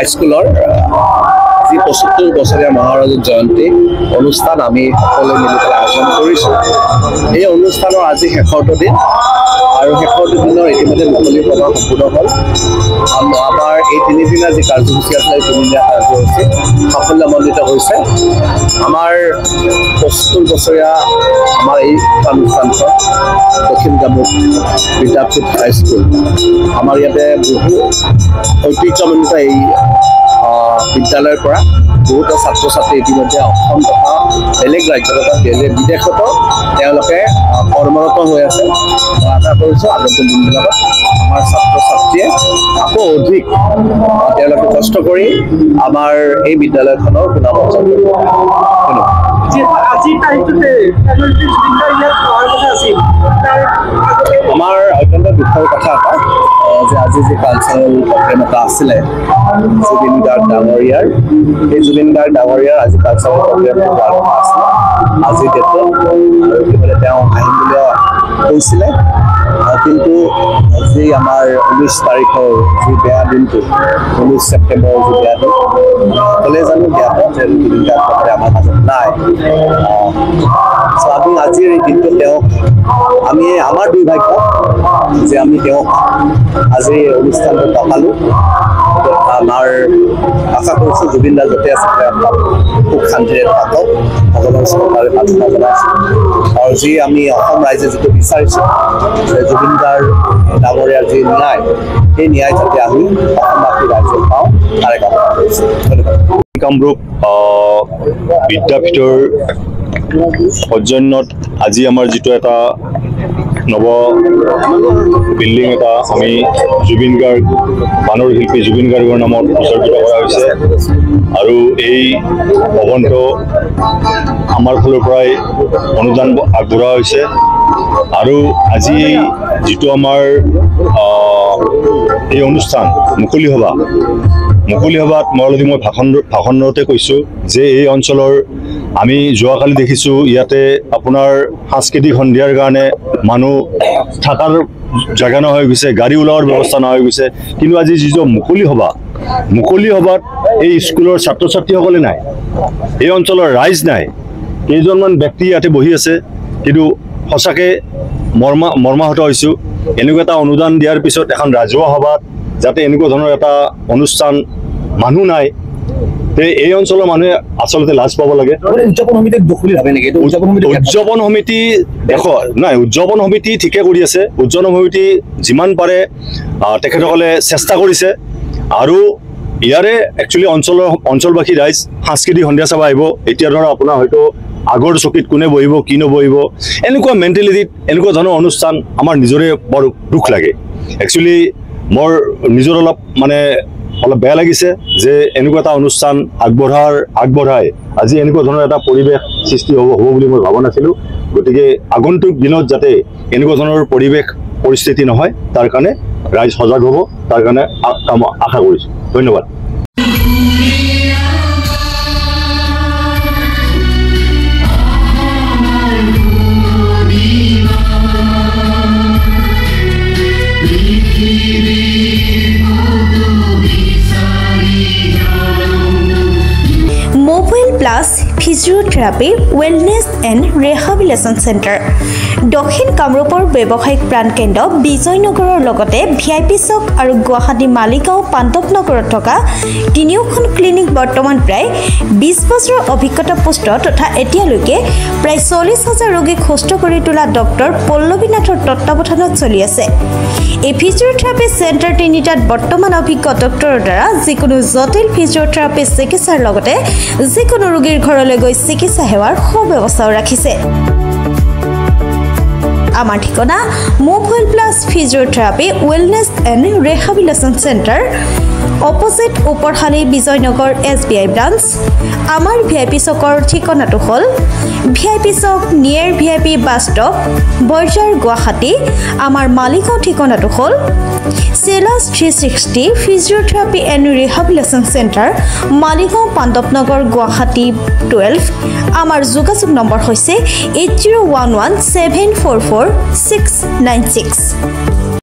হাইস্কুলৰ যি ৭৫ বছৰীয়া মহাৰাজৰ জয়ন্তী অনুষ্ঠান আমি সকলোৱে মিলি পেলাই আয়োজন কৰিছোঁ। এই অনুষ্ঠানৰ আজি শেষৰটো দিন আৰু শেষৰটো দিনৰ ইতিমধ্যে মুকলি প্ৰদান সম্পূৰ্ণ হ'ল। আমাৰ এই 3 দিনৰ যি কাৰ্যসূচী আছিলে 3 দিনীয়া কাৰ্যসূচী সাফল্যমণ্ডিত হৈছে। আমাৰ ৭৫ বছৰীয়া আমাৰ এই অনুষ্ঠানখন দক্ষিণ কামৰূপ বিদ্যাপীঠ হাইস্কুল আমাৰ ইয়াতে বহু ঐতিহ্যমণ্ডিত এই বিদ্যালয়ৰ পৰা বহুতো ছাত্ৰ ছাত্ৰী ইতিমধ্যে অসম তথা বেলেগ ৰাজ্য তথা বিদেশতো তেওঁলোকে কৰ্মৰত হৈ আছে। মই আশা কৰিছোঁ আগন্তুক দিনবিলাকত আমাৰ ছাত্ৰ ছাত্ৰীয়ে আকৌ অধিক তেওঁলোকে কষ্ট কৰি আমাৰ এই বিদ্যালয়খনৰ সুনাম অৰ্জন কৰিব। আমাৰ অত্যন্ত দুখৰ কথা এটা যে আজি যি কালচাৰেল প্ৰগ্ৰেম এটা আছিলে জুবিন গাৰ্গ ডাঙৰীয়াৰ, এই জুবিন গাৰ্গ ডাঙৰীয়াৰ আজি কালচাৰেল প্ৰগ্ৰেমটো হোৱাৰ কথা আছিলে আজি ডেটত, আৰু ইতিমধ্যে তেওঁ আহিম বুলি কৈছিলে। কিন্তু আজি আমাৰ 19 তাৰিখৰ যি বেয়া দিনটো 19 ছেপ্টেম্বৰৰ যি বেয়া দিন সকলোৱে জানো জ্ঞাত যে জুবিন গাৰ্গ আমাৰ মাজত নাই। আমি আজিৰ এই দিনটো তেওঁক আমি আমাৰ দুৰ্ভাগ্য যে আমি তেওঁক আজি অনুষ্ঠানটো পালোঁ। আমাৰ আশা কৰিছোঁ জুবিন দা য'তে আছে সুখ শান্তিৰে থাকক, ভগৱানৰ চৰকাৰে প্ৰাৰ্থনা জনাইছোঁ। আৰু যি আমি অসম ৰাইজে যিটো বিচাৰিছোঁ যে জুবিন দাৰ ডাঙৰীয়াৰ যি ন্যায়, সেই ন্যায় যাতে আমি অসমবাসী ৰাইজে পাওঁ তাৰে কামনা কৰিছোঁ। ধন্যবাদ। কামৰূপ বিদ্যাপীঠৰ সৌজন্যত আজি আমাৰ যিটো এটা নৱ বিল্ডিং এটা আমি জুবিন গাৰ্গ বানৰ শিল্পী জুবিন গাৰ্গৰ নামত উৎসৰ্গিত কৰা হৈছে আৰু এই ভৱনটো আমাৰ ফালৰ পৰাই অনুদান আগবঢ়োৱা হৈছে। আৰু আজি যিটো আমাৰ এই অনুষ্ঠান মুকলি সভাত মই ভাষণতে কৈছোঁ যে এই অঞ্চলৰ আমি যোৱাকালি দেখিছোঁ ইয়াতে আপোনাৰ সাংস্কৃতিক সন্ধিয়াৰ কাৰণে মানুহ থকাৰ জেগা নোহোৱা হৈ গৈছে, গাড়ী ওলোৱাৰ ব্যৱস্থা নোহোৱা হৈ গৈছে। কিন্তু আজি যিটো মুকলি সভাত এই স্কুলৰ ছাত্ৰ ছাত্ৰীসকলে নাই, এই অঞ্চলৰ ৰাইজ নাই, কেইজনমান ব্যক্তি ইয়াতে বহি আছে। কিন্তু সঁচাকৈ মৰ্মাহত হৈছোঁ এনেকুৱা এটা অনুদান দিয়াৰ পিছত এখন ৰাজহুৱা সভাত যাতে এনেকুৱা ধৰণৰ এটা অনুষ্ঠান মানুহ নাই, এই অঞ্চলৰ মানুহে আচলতে লাজ পাব লাগে। উদযাপন সমিতি উদযাপন সমিতি ঠিকে কৰি আছে। উদযাপন সমিতি যিমান পাৰে তেখেতসকলে চেষ্টা কৰিছে আৰু ইয়াৰে একচুৱেলি অঞ্চলবাসী ৰাইজ সাংস্কৃতিক সন্ধিয়া চাব আহিব। এতিয়া ধৰক আপোনাৰ হয়তো আগৰ চকীত কোনে বহিব কি নবহিব এনেকুৱা মেণ্টেলিটিত এনেকুৱা ধৰণৰ অনুষ্ঠান আমাৰ নিজৰে বৰ দুখ লাগে। একচুৱেলি মোৰ নিজৰ অলপ বেয়া লাগিছে যে এনেকুৱা এটা অনুষ্ঠান আগবঢ়াই আজি এনেকুৱা ধৰণৰ এটা পৰিৱেশ সৃষ্টি হ'ব বুলি মই ভবা নাছিলোঁ। গতিকে আগন্তুক দিনত যাতে এনেকুৱা ধৰণৰ পৰিস্থিতি নহয় তাৰ কাৰণে ৰাইজ সজাগ হ'ব, তাৰ কাৰণে আশা কৰিছোঁ। ধন্যবাদ। Mobile Plus Physiotherapy Wellness and Rehabilitation Center দক্ষিণ কামৰূপৰ ব্যৱসায়িক প্ৰাণকেন্দ্ৰ বিজয়নগৰৰ লগতে VIP চক আৰু গুৱাহাটী মালিগাঁও পাণ্ডৱনগৰত থকা তিনিওখন ক্লিনিক বৰ্তমান প্ৰায় 20 বছৰৰ অভিজ্ঞতা পুষ্ট তথা এতিয়ালৈকে প্ৰায় 40,000 ৰোগীক সুস্থ কৰি তোলা ডক্টৰ পল্লৱী নাথৰ তত্ত্বাৱধানত চলি আছে। এই ফিজিঅথেৰাপি চেণ্টাৰ তিনিটাত বৰ্তমান অভিজ্ঞ ডক্টৰৰ দ্বাৰা যিকোনো জটিল ফিজিঅথেৰাপি চিকিৎসাৰ লগতে যিকোনো ৰোগীৰ ঘৰলৈ গৈ চিকিৎসা সেৱাৰ সুব্যৱস্থাও ৰাখিছে। আমাৰ ঠিকনা mobile plus physiotherapy wellness and rehabilitation centre opposite Uparhali Bijoynagar SBI branch. আমাৰ VIP চকৰ ঠিকনাটো হ'ল VIP চক near VIP bus stop Borjhar Guwahati. আমাৰ মালিগাঁও ঠিকনাটো হ'ল চেলাছ 360 physiotherapy and rehabilitation centre Maligaon Pandavnagar Guwahati 12। আমাৰ যোগাযোগ নম্বৰ হৈছে 8011744696।